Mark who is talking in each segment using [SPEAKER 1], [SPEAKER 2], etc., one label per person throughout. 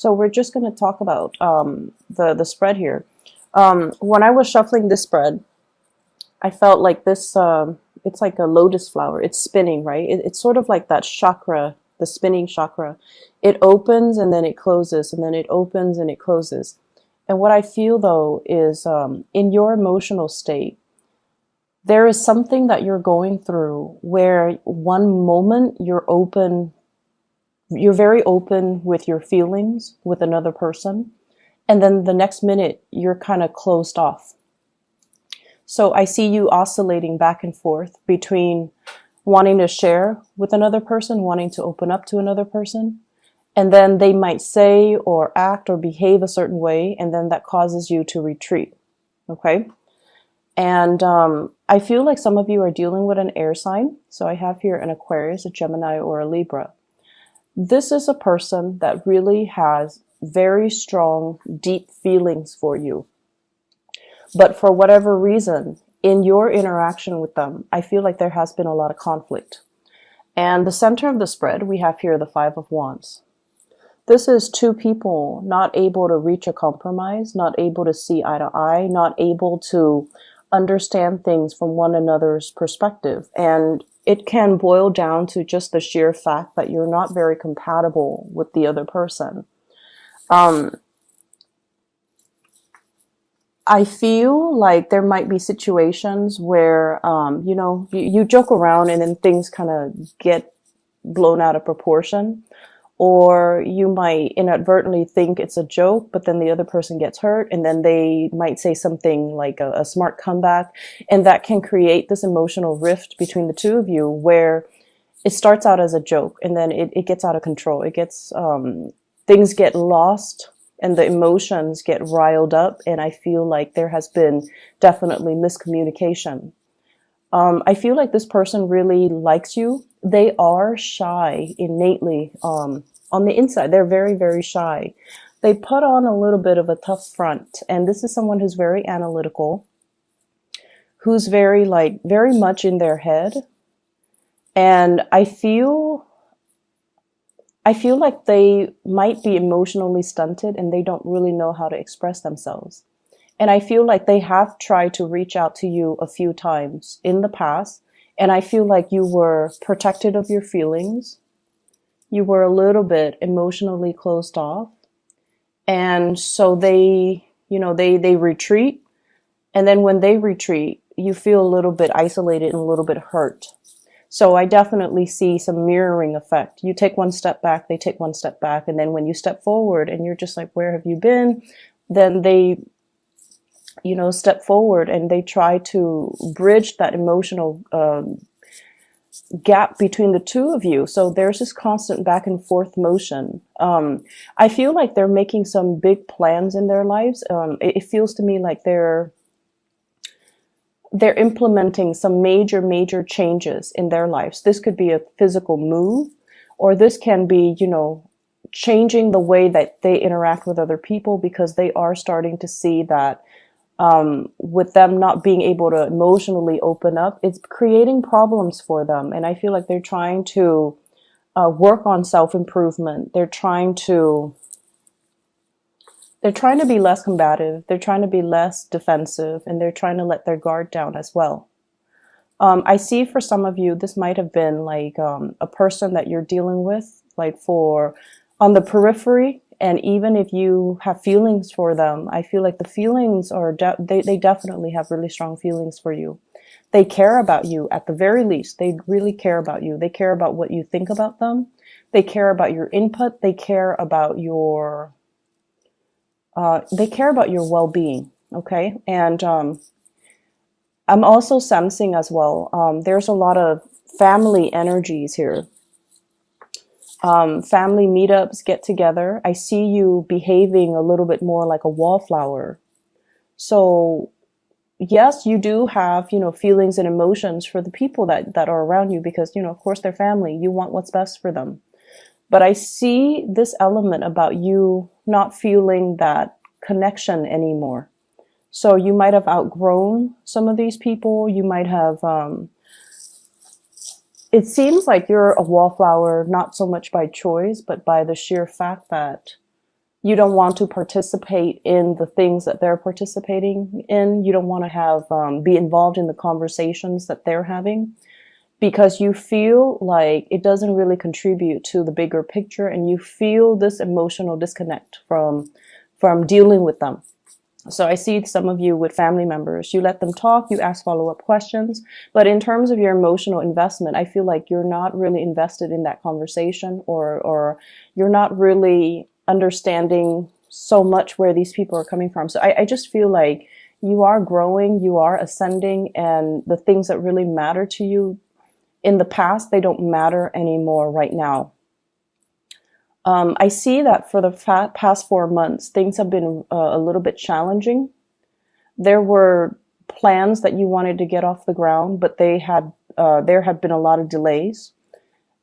[SPEAKER 1] So we're just going to talk about the spread here. When I was shuffling this spread, I felt like this, it's like a lotus flower. It's spinning, right? It's sort of like that chakra, the spinning chakra. It opens and then it closes, and then it opens and it closes. And what I feel though is in your emotional state, there is something that you're going through where one moment you're open, you're very open with your feelings with another person. And then the next minute you're kind of closed off. So I see you oscillating back and forth between wanting to share with another person, wanting to open up to another person. And then they might say or act or behave a certain way. And then that causes you to retreat. Okay. And I feel like some of you are dealing with an air sign. So I have here an Aquarius, a Gemini, or a Libra. This is a person that really has very strong, deep feelings for you. But for whatever reason, in your interaction with them, I feel like there has been a lot of conflict. And the center of the spread, we have here the Five of Wands. This is two people not able to reach a compromise, not able to see eye to eye, not able to understand things from one another's perspective. And it can boil down to just the sheer fact that you're not very compatible with the other person. I feel like there might be situations where, you joke around and then things kind of get blown out of proportion. Or you might inadvertently think it's a joke, but then the other person gets hurt, and then they might say something like a smart comeback. And that can create this emotional rift between the two of you where it starts out as a joke and then it gets out of control. It gets, things get lost and the emotions get riled up. And I feel like there has been definitely miscommunication. I feel like this person really likes you. They are shy innately. On the inside, they're very, very shy. They put on a little bit of a tough front. And this is someone who's very analytical, who's very much in their head. And I feel like they might be emotionally stunted and they don't really know how to express themselves. And I feel like they have tried to reach out to you a few times in the past. And I feel like you were protected of your feelings. You were a little bit emotionally closed off. And so they retreat. And then when they retreat, you feel a little bit isolated and a little bit hurt. So I definitely see some mirroring effect. You take one step back, they take one step back. And then when you step forward and you're just like, where have you been? Then they step forward and they try to bridge that emotional gap between the two of you. So there's this constant back and forth motion. I feel like they're making some big plans in their lives. It feels to me like they're implementing some major changes in their lives. This could be a physical move, or this can be, changing the way that they interact with other people, because they are starting to see that with them not being able to emotionally open up, it's creating problems for them. And I feel like they're trying to work on self-improvement. They're trying to be less combative. They're trying to be less defensive, and they're trying to let their guard down as well. I see for some of you, this might have been like a person that you're dealing with, like on the periphery. And even if you have feelings for them, I feel like the feelings are, they definitely have really strong feelings for you. They care about you at the very least. They really care about you. They care about what you think about them. They care about your input. They care about your well-being. Okay. And, I'm also sensing as well, there's a lot of family energies here. Family meetups, get together. I see you behaving a little bit more like a wallflower. So yes, you do have, feelings and emotions for the people that are around you, because, of course they're family. You want what's best for them. But I see this element about you not feeling that connection anymore. So you might have outgrown some of these people. You might have, it seems like you're a wallflower, not so much by choice, but by the sheer fact that You don't want to participate in the things that they're participating in. You don't want to have be involved in the conversations that they're having, because you feel like it doesn't really contribute to the bigger picture, and you feel this emotional disconnect from dealing with them. So I see some of you with family members, you let them talk, you ask follow-up questions, but in terms of your emotional investment, I feel like you're not really invested in that conversation, or you're not really understanding so much where these people are coming from. So I just feel like you are growing, you are ascending, and the things that really matter to you in the past, they don't matter anymore right now. I see that for the past 4 months, things have been a little bit challenging. There were plans that you wanted to get off the ground, but there had been a lot of delays.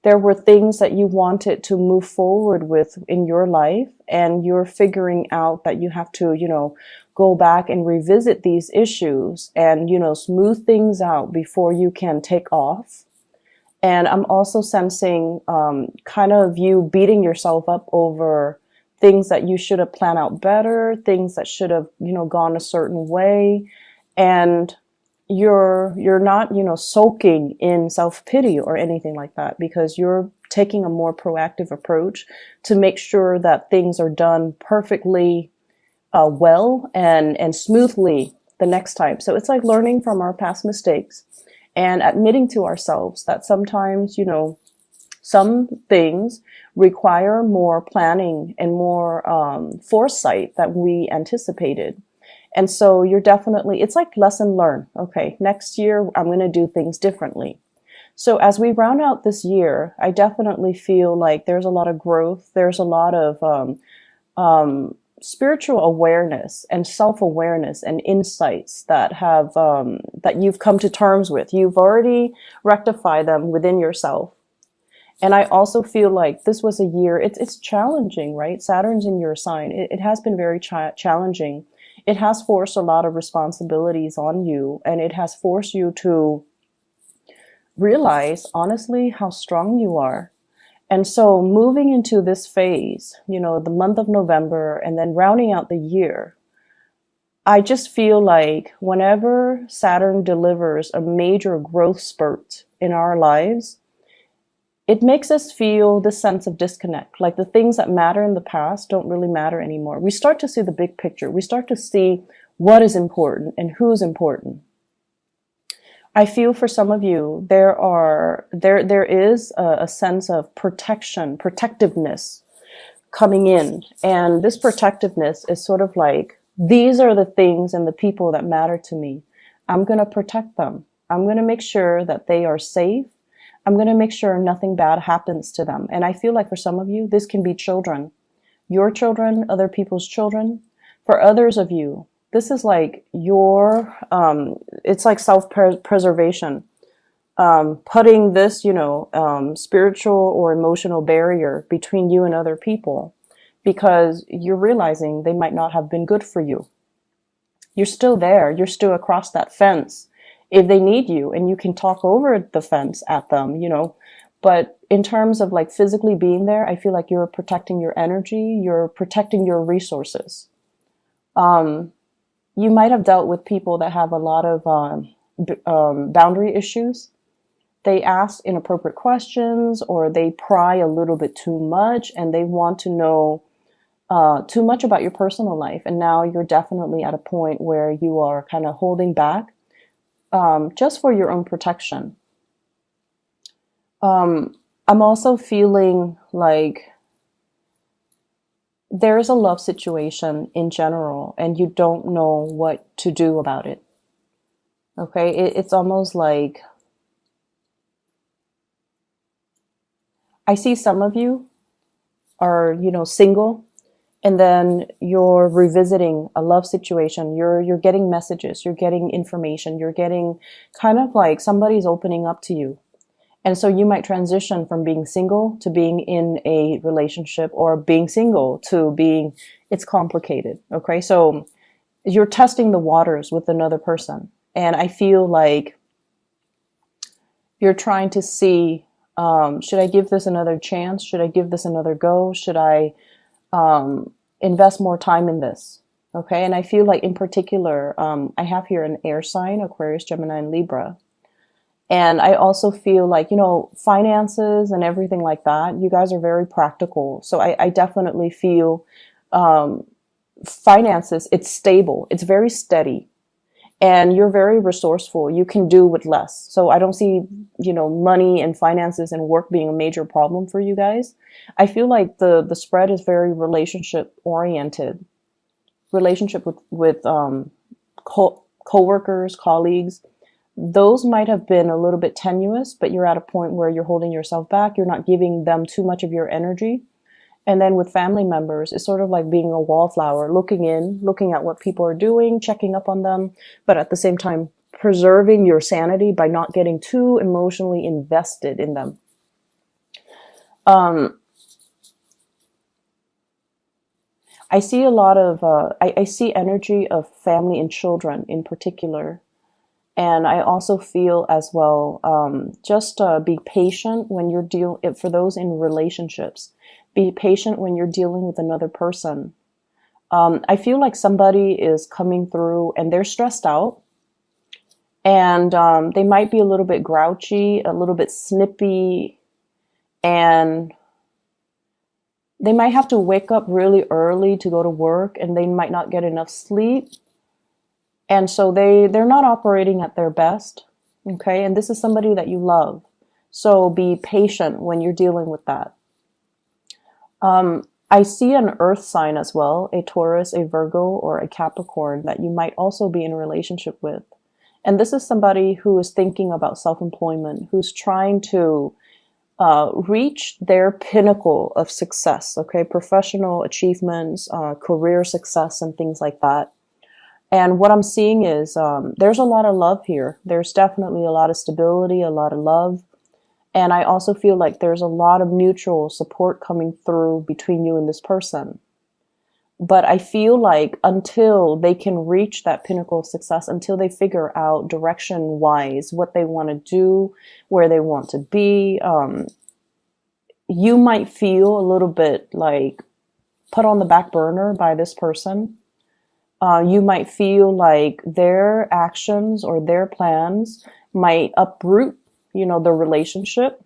[SPEAKER 1] There were things that you wanted to move forward with in your life, and you're figuring out that you have to, go back and revisit these issues and, smooth things out before you can take off. And I'm also sensing kind of you beating yourself up over things that you should have planned out better, things that should have, gone a certain way. And you're not, soaking in self-pity or anything like that, because you're taking a more proactive approach to make sure that things are done perfectly well and smoothly the next time. So it's like learning from our past mistakes and admitting to ourselves that sometimes, some things require more planning and more foresight than we anticipated. And so you're definitely, it's like lesson learned. Okay, next year I'm going to do things differently. So as we round out this year, I definitely feel like there's a lot of growth. There's a lot of spiritual awareness and self-awareness and insights that have that you've come to terms with. You've already rectified them within yourself. And I also feel like this was a year, it's challenging, right? Saturn's in your sign. It has been very challenging. It has forced a lot of responsibilities on you, and it has forced you to realize, honestly, how strong you are. And so moving into this phase, the month of November and then rounding out the year, I just feel like whenever Saturn delivers a major growth spurt in our lives, it makes us feel this sense of disconnect. Like the things that matter in the past don't really matter anymore. We start to see the big picture. We start to see what is important and who's important. I feel for some of you, there is a sense of protectiveness coming in. And this protectiveness is sort of like, these are the things and the people that matter to me. I'm going to protect them. I'm going to make sure that they are safe. I'm going to make sure nothing bad happens to them. And I feel like for some of you, this can be children, your children, other people's children. For others of you, this is like it's like self-preservation, putting this, spiritual or emotional barrier between you and other people, because you're realizing they might not have been good for you. You're still there. You're still across that fence if they need you, and you can talk over the fence at them, But in terms of like physically being there, I feel like you're protecting your energy. You're protecting your resources. You might have dealt with people that have a lot of boundary issues. They ask inappropriate questions, or they pry a little bit too much, and they want to know too much about your personal life. And now you're definitely at a point where you are kind of holding back just for your own protection. I'm also feeling like there's a love situation in general, and you don't know what to do about it. Okay, it's almost like I see some of you are, single, and then you're revisiting a love situation. You're getting messages, you're getting information, you're getting kind of like somebody's opening up to you. And so you might transition from being single to being in a relationship, or being single to being, it's complicated. Okay. So you're testing the waters with another person. And I feel like you're trying to see, should I give this another chance? Should I give this another go? Should I invest more time in this. Okay. And I feel like in particular, I have here an air sign, Aquarius, Gemini, and Libra. And I also feel like, you know, finances and everything like that, you guys are very practical. So I definitely feel finances, it's stable, it's very steady, and you're very resourceful. You can do with less. So I don't see, you know, money and finances and work being a major problem for you guys. I feel like the spread is very relationship oriented, relationship with co-workers, colleagues. Those might have been a little bit tenuous, but you're at a point where you're holding yourself back. You're not giving them too much of your energy. And then with family members, it's sort of like being a wallflower, looking in, looking at what people are doing, checking up on them, but at the same time, preserving your sanity by not getting too emotionally invested in them. I see a lot of, I see energy of family and children in particular. And I also feel as well, just be patient when you're for those in relationships, be patient when you're dealing with another person. I feel like somebody is coming through and they're stressed out, and they might be a little bit grouchy, a little bit snippy, and they might have to wake up really early to go to work, and they might not get enough sleep. And so they're not operating at their best. Okay. And this is somebody that you love. So be patient when you're dealing with that. I see an earth sign as well, a Taurus, a Virgo, or a Capricorn that you might also be in a relationship with. And this is somebody who is thinking about self-employment, who's trying to reach their pinnacle of success. Okay. Professional achievements, career success, and things like that. And what I'm seeing is there's a lot of love here. There's definitely a lot of stability, a lot of love. And I also feel like there's a lot of mutual support coming through between you and this person. But I feel like until they can reach that pinnacle of success, until they figure out direction-wise what they want to do, where they want to be, you might feel a little bit like put on the back burner by this person. You might feel like their actions or their plans might uproot, you know, the relationship.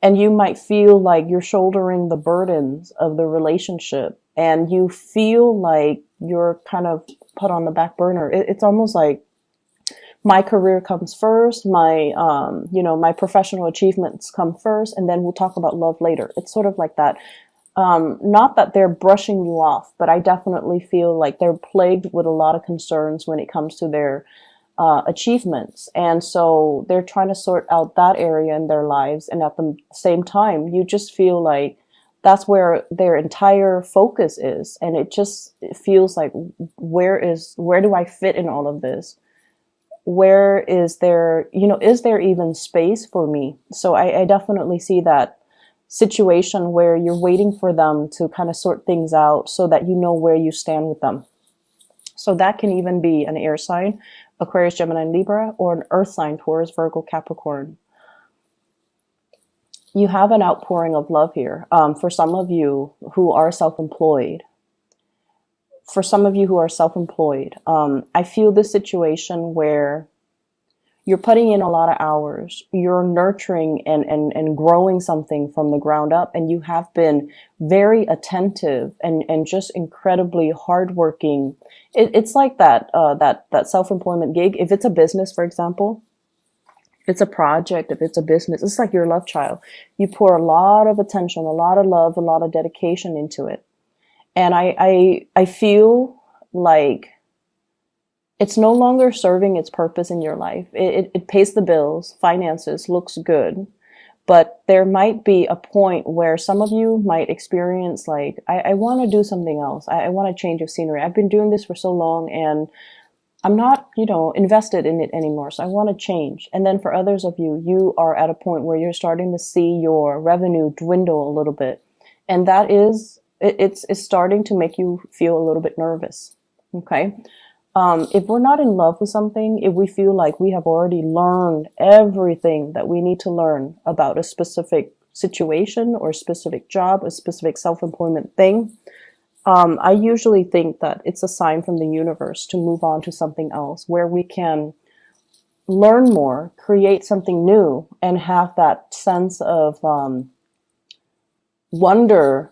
[SPEAKER 1] And you might feel like you're shouldering the burdens of the relationship, and you feel like you're kind of put on the back burner. It's almost like my career comes first, my, you know, my professional achievements come first, and then we'll talk about love later. It's sort of like that. Not that they're brushing you off, but I definitely feel like they're plagued with a lot of concerns when it comes to their achievements. And so they're trying to sort out that area in their lives. And at the same time, you just feel like that's where their entire focus is. And it feels like, where do I fit in all of this? Where is there, you know, is there even space for me? So I definitely see that situation where you're waiting for them to kind of sort things out so that you know where you stand with them. So that can even be an air sign, Aquarius, Gemini, and Libra, or an earth sign, Taurus, Virgo, Capricorn. You have an outpouring of love here. For some of you who are self-employed, I feel this situation where you're putting in a lot of hours, you're nurturing and growing something from the ground up, and you have been very attentive and just incredibly hardworking. It's like that self-employment gig. If it's a business, for example, if it's a project, if it's a business, it's like your love child. You pour a lot of attention, a lot of love, a lot of dedication into it. And I feel like it's no longer serving its purpose in your life. It pays the bills, finances, looks good. But there might be a point where some of you might experience like, I want to do something else. I want a change of scenery. I've been doing this for so long and I'm not, you know, invested in it anymore. So I want to change. And then for others of you, you are at a point where you're starting to see your revenue dwindle a little bit. And that is, it's starting to make you feel a little bit nervous. Okay. If we're not in love with something, if we feel like we have already learned everything that we need to learn about a specific situation or a specific job, a specific self-employment thing, I usually think that it's a sign from the universe to move on to something else where we can learn more, create something new, and have that sense of wonder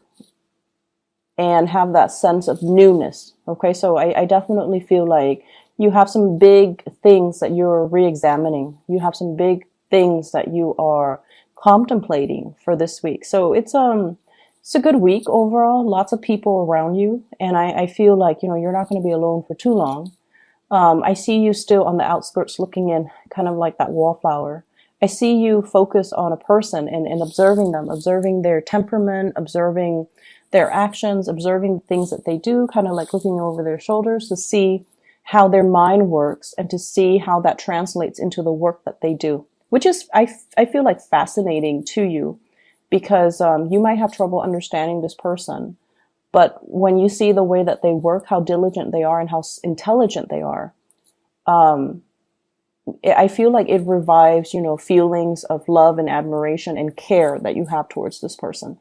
[SPEAKER 1] and have that sense of newness. Okay, so I definitely feel like you have some big things that you're re-examining. You have some big things that you are contemplating for this week. So it's a good week overall. Lots of people around you, and I feel like you're not going to be alone for too long. I see you still on the outskirts looking in, kind of like that wallflower. I see you focus on a person and observing them, observing their temperament, observing their actions, observing things that they do, kind of like looking over their shoulders to see how their mind works and to see how that translates into the work that they do, which is, I feel like fascinating to you because you might have trouble understanding this person. But when you see the way that they work, how diligent they are and how intelligent they are, um, I feel like it revives, feelings of love and admiration and care that you have towards this person.